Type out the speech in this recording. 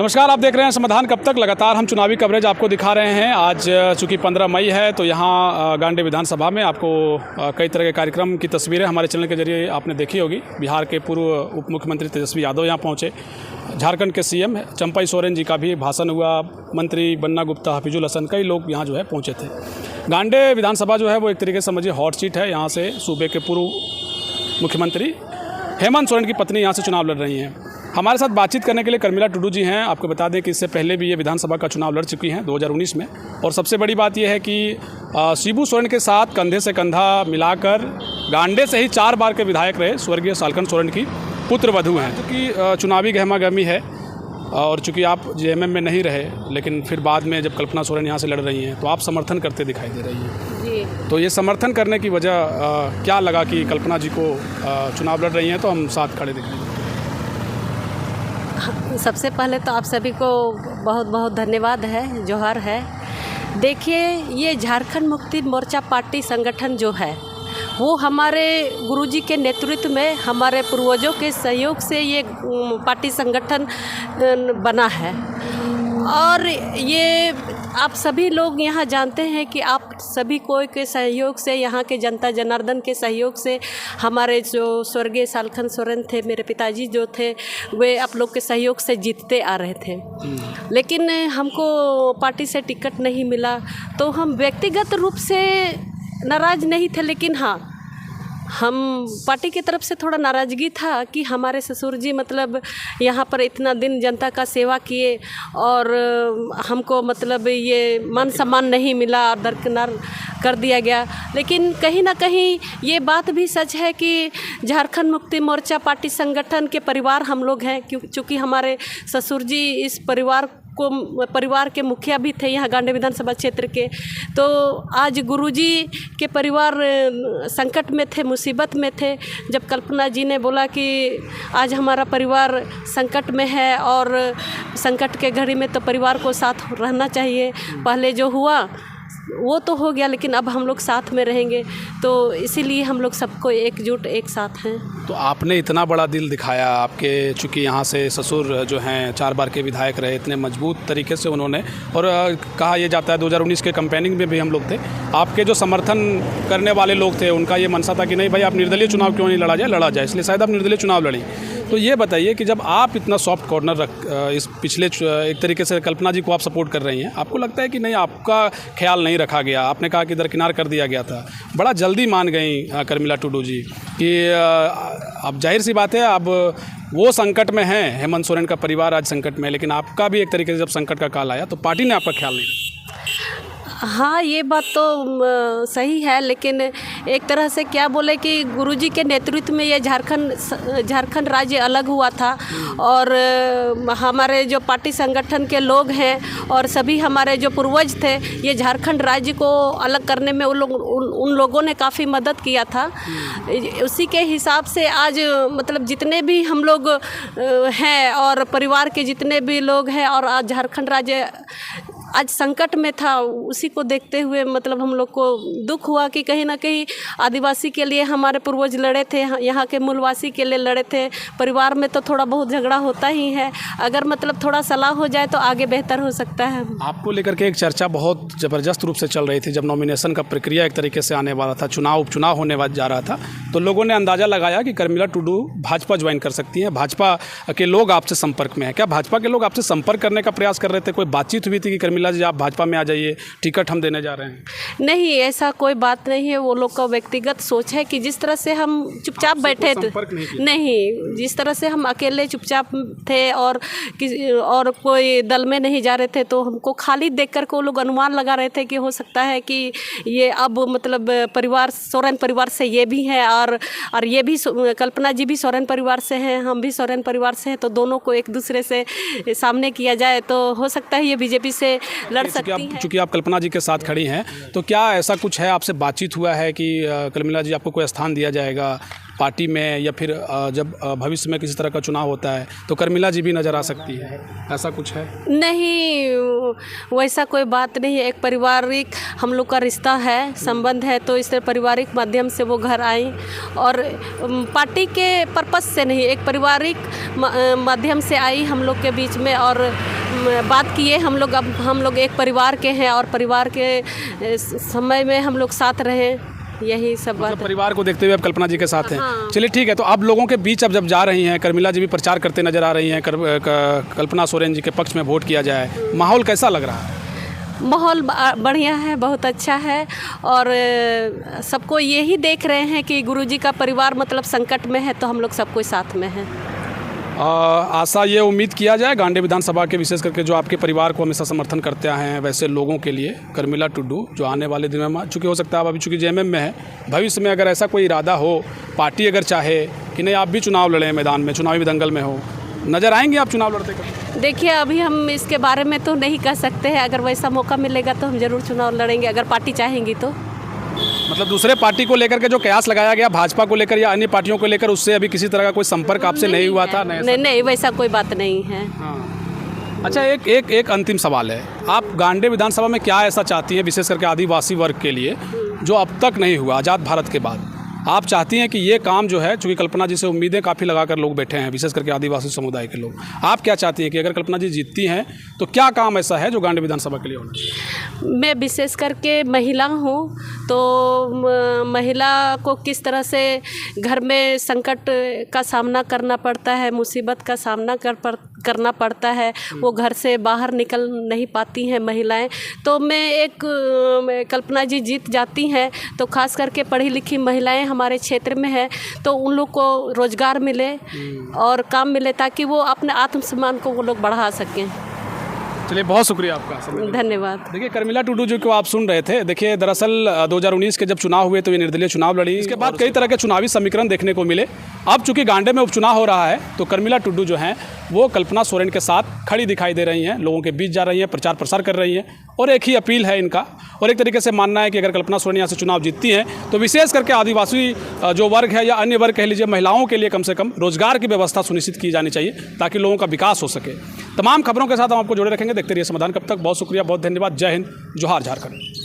नमस्कार, आप देख रहे हैं समाधान कब तक। लगातार हम चुनावी कवरेज आपको दिखा रहे हैं। आज चूँकि 15 मई है तो यहाँ गांडे विधानसभा में आपको कई तरह के कार्यक्रम की तस्वीरें हमारे चैनल के जरिए आपने देखी होगी। बिहार के पूर्व उप मुख्यमंत्री तेजस्वी यादव यहाँ पहुँचे, झारखंड के सीएम चंपई सोरेन जी का भी भाषण हुआ, मंत्री बन्ना गुप्ता, हफीजुल हसन, कई लोग यहाँ जो है पहुँचे थे। गांडे विधानसभा जो है वो एक तरीके से समझिए हॉट सीट है। यहाँ से सूबे के पूर्व मुख्यमंत्री हेमंत सोरेन की पत्नी यहाँ से चुनाव लड़ रही हैं। हमारे साथ बातचीत करने के लिए कर्मिला टुडू जी हैं। आपको बता दें कि इससे पहले भी ये विधानसभा का चुनाव लड़ चुकी हैं 2019 में। और सबसे बड़ी बात यह है कि शिबू सोरेन के साथ कंधे से कंधा मिलाकर गांडे से ही 4 बार के विधायक रहे स्वर्गीय सालखन सोरेन की पुत्रवधू हैं। क्योंकि चुनावी गहमा गहमी है और चूँकि आप जेएमएम में नहीं रहे, लेकिन फिर बाद में जब कल्पना सोरेन यहाँ से लड़ रही हैं तो आप समर्थन करते दिखाई दे रही हैं जी। तो ये समर्थन करने की वजह क्या लगा कि कल्पना जी को चुनाव लड़ रही हैं तो हम साथ खड़े दिखाई दें? सबसे पहले तो आप सभी को बहुत बहुत धन्यवाद है, जोहार है। देखिए, ये झारखंड मुक्ति मोर्चा पार्टी संगठन जो है वो हमारे गुरुजी के नेतृत्व में, हमारे पूर्वजों के सहयोग से ये पार्टी संगठन बना है। और ये आप सभी लोग यहाँ जानते हैं कि आप सभी कोई के सहयोग से, यहाँ के जनता जनार्दन के सहयोग से, हमारे जो स्वर्गीय सालखन सोरेन थे, मेरे पिताजी जो थे, वे आप लोग के सहयोग से जीतते आ रहे थे। लेकिन हमको पार्टी से टिकट नहीं मिला तो हम व्यक्तिगत रूप से नाराज़ नहीं थे, लेकिन हाँ, हम पार्टी की तरफ से थोड़ा नाराज़गी था कि हमारे ससुर जी मतलब यहाँ पर इतना दिन जनता का सेवा किए और हमको मतलब ये मान सम्मान नहीं मिला और दरकिनार कर दिया गया। लेकिन कहीं ना कहीं ये बात भी सच है कि झारखंड मुक्ति मोर्चा पार्टी संगठन के परिवार हम लोग हैं, क्योंकि हमारे ससुर जी इस परिवार के मुखिया भी थे यहाँ गांडे विधानसभा क्षेत्र के। तो आज गुरुजी के परिवार संकट में थे, मुसीबत में थे। जब कल्पना जी ने बोला कि आज हमारा परिवार संकट में है और संकट के घड़ी में तो परिवार को साथ रहना चाहिए, पहले जो हुआ वो तो हो गया लेकिन अब हम लोग साथ में रहेंगे, तो इसीलिए हम लोग सबको एकजुट एक साथ हैं। तो आपने इतना बड़ा दिल दिखाया, आपके चूँकि यहाँ से ससुर जो हैं 4 बार के विधायक रहे, इतने मजबूत तरीके से उन्होंने, और कहा यह जाता है 2019 के कैंपेनिंग में भी हम लोग थे, आपके जो समर्थन करने वाले लोग थे उनका ये मनसा था कि नहीं भाई आप निर्दलीय चुनाव क्यों नहीं लड़ा जाए, इसलिए शायद आप निर्दलीय चुनाव लड़ी। तो ये बताइए कि जब आप इतना सॉफ्ट कॉर्नर इस पिछले एक तरीके से कल्पना जी को आप सपोर्ट कर रही हैं, आपको लगता है कि नहीं आपका ख्याल नहीं रखा गया, आपने कहा कि दरकिनार कर दिया गया था, बड़ा जल्दी मान गई कर्मिला टुडू जी कि अब जाहिर सी बात है अब वो संकट में हैं, हेमंत सोरेन का परिवार आज संकट में है, लेकिन आपका भी एक तरीके से जब संकट का काल आया तो पार्टी ने आपका ख्याल नहीं रखा। हाँ, ये बात तो सही है, लेकिन एक तरह से क्या बोले कि गुरुजी के नेतृत्व में ये झारखंड राज्य अलग हुआ था और हमारे जो पार्टी संगठन के लोग हैं और सभी हमारे जो पूर्वज थे, ये झारखंड राज्य को अलग करने में उन लोगों ने काफ़ी मदद किया था। उसी के हिसाब से आज मतलब जितने भी हम लोग हैं और परिवार के जितने भी लोग हैं और आज झारखंड राज्य आज संकट में था, उसी को देखते हुए मतलब हम लोग को दुख हुआ कि कहीं ना कहीं आदिवासी के लिए हमारे पूर्वज लड़े थे, यहाँ के मूलवासी के लिए लड़े थे। परिवार में तो थोड़ा बहुत झगड़ा होता ही है, अगर मतलब थोड़ा सलाह हो जाए तो आगे बेहतर हो सकता है। आपको लेकर के एक चर्चा बहुत ज़बरदस्त रूप से चल रही थी जब नॉमिनेशन का प्रक्रिया एक तरीके से आने वाला था, उपचुनाव होने जा रहा था, तो लोगों ने अंदाज़ा लगाया कि कर्मिला टुडू भाजपा ज्वाइन कर सकती हैं, भाजपा के लोग आपसे संपर्क में हैं। क्या भाजपा के लोग आपसे संपर्क करने का प्रयास कर रहे थे? कोई बातचीत हुई थी कि कर्मिला जी आप भाजपा में आ जाइए, टिकट हम देने जा रहे हैं? नहीं, ऐसा कोई बात नहीं है। वो लोग का व्यक्तिगत सोच है कि जिस तरह से हम चुपचाप बैठे थे, नहीं, जिस तरह से हम अकेले चुपचाप थे और कोई दल में नहीं जा रहे थे, तो हमको खाली देख कर के वो लोग अनुमान लगा रहे थे कि हो सकता है कि ये अब मतलब परिवार सोरेन परिवार से ये भी है और ये भी कल्पना जी भी सोरेन परिवार से हैं, हम भी सोरेन परिवार से हैं, तो दोनों को एक दूसरे से सामने किया जाए तो हो सकता है ये बीजेपी से लड़ सकती है। चूँकि आप कल्पना जी के साथ खड़ी हैं, तो क्या ऐसा कुछ है, आपसे बातचीत हुआ है कि कल्पना जी आपको कोई स्थान दिया जाएगा पार्टी में, या फिर जब भविष्य में किसी तरह का चुनाव होता है तो कर्मिला जी भी नज़र आ सकती है, ऐसा कुछ है? नहीं, वैसा कोई बात नहीं है। एक पारिवारिक हम लोग का रिश्ता है, संबंध है, तो इस पारिवारिक माध्यम से वो घर आई और पार्टी के पर्पस से नहीं, एक पारिवारिक माध्यम से आई हम लोग के बीच में और बात किए हम लोग। अब हम लोग एक परिवार के हैं और परिवार के समय में हम लोग साथ रहें, यही सब बात। परिवार को देखते हुए अब कल्पना जी के साथ हैं। हाँ। चलिए ठीक है, तो अब लोगों के बीच अब जब जा रही हैं, कर्मिला जी भी प्रचार करते नजर आ रही हैं, कल्पना सोरेन जी के पक्ष में वोट किया जाए, माहौल कैसा लग रहा है? माहौल बढ़िया है, बहुत अच्छा है और सबको यही देख रहे हैं कि गुरुजी का परिवार मतलब संकट में है, तो हम लोग सब कोई साथ में हैं। आशा ये उम्मीद किया जाए गांडे विधानसभा के, विशेष करके जो आपके परिवार को हमेशा समर्थन करते आए हैं वैसे लोगों के लिए, कर्मिला टुडू जो आने वाले दिनों में, चूँकि हो सकता है अभी चूँकि जेएमएम में है, भविष्य में अगर ऐसा कोई इरादा हो, पार्टी अगर चाहे कि नहीं आप भी चुनाव लड़ें, मैदान में चुनावी दंगल में हो, नज़र आएंगे आप चुनाव लड़ते कर? देखिए, अभी हम इसके बारे में तो नहीं कह सकते हैं। अगर वैसा मौका मिलेगा तो हम ज़रूर चुनाव लड़ेंगे, अगर पार्टी चाहेंगी तो। मतलब दूसरे पार्टी को लेकर के जो कयास लगाया गया भाजपा को लेकर या अन्य पार्टियों को लेकर, उससे अभी किसी तरह का कोई संपर्क आपसे नहीं हुआ था? नहीं, वैसा कोई बात नहीं है। हाँ। अच्छा, एक अंतिम सवाल है, आप गांडे विधानसभा में क्या ऐसा चाहती हैं विशेष करके आदिवासी वर्ग के लिए जो अब तक नहीं हुआ आज़ाद भारत के बाद? आप चाहती हैं कि ये काम जो है, चूँकि कल्पना जी से उम्मीदें काफ़ी लगाकर लोग बैठे हैं, विशेष करके आदिवासी समुदाय के लोग, आप क्या चाहती हैं कि अगर कल्पना जी जीतती हैं तो क्या काम ऐसा है जो गांडे विधानसभा के लिए होना चाहिए? मैं विशेष करके महिला हूँ, तो महिला को किस तरह से घर में संकट का सामना करना पड़ता है, मुसीबत का सामना करना पड़ता है, वो घर से बाहर निकल नहीं पाती हैं महिलाएं। तो मैं कल्पना जी जीत जाती हैं तो खास करके पढ़ी लिखी महिलाएं हमारे क्षेत्र में है, तो उन लोग को रोजगार मिले और काम मिले, ताकि वो अपने आत्मसम्मान को वो लोग बढ़ा सकें। चलिए, बहुत शुक्रिया आपका, धन्यवाद। देखिए, कर्मिला टुडू जो को आप सुन रहे थे, देखिए दरअसल 2019 के जब चुनाव हुए तो ये निर्दलीय चुनाव लड़ी, इसके बाद कई तरह के चुनावी समीकरण देखने को मिले। अब चूंकि गांडे में उपचुनाव हो रहा है तो कर्मिला टुडू जो हैं वो कल्पना सोरेन के साथ खड़ी दिखाई दे रही हैं, लोगों के बीच जा रही हैं, प्रचार प्रसार कर रही हैं, और एक ही अपील है इनका, और एक तरीके से मानना है कि अगर कल्पना सोरेन यहाँ से चुनाव जीतती हैं तो विशेष करके आदिवासी जो वर्ग है या अन्य वर्ग कह लीजिए, महिलाओं के लिए कम से कम रोजगार की व्यवस्था सुनिश्चित की जानी चाहिए ताकि लोगों का विकास हो सके। तमाम खबरों के साथ हम आपको जोड़े रखेंगे, देखते रहिए समाधान। कब तक बहुत शुक्रिया, बहुत धन्यवाद। जय हिंद, जोहार झारखंड।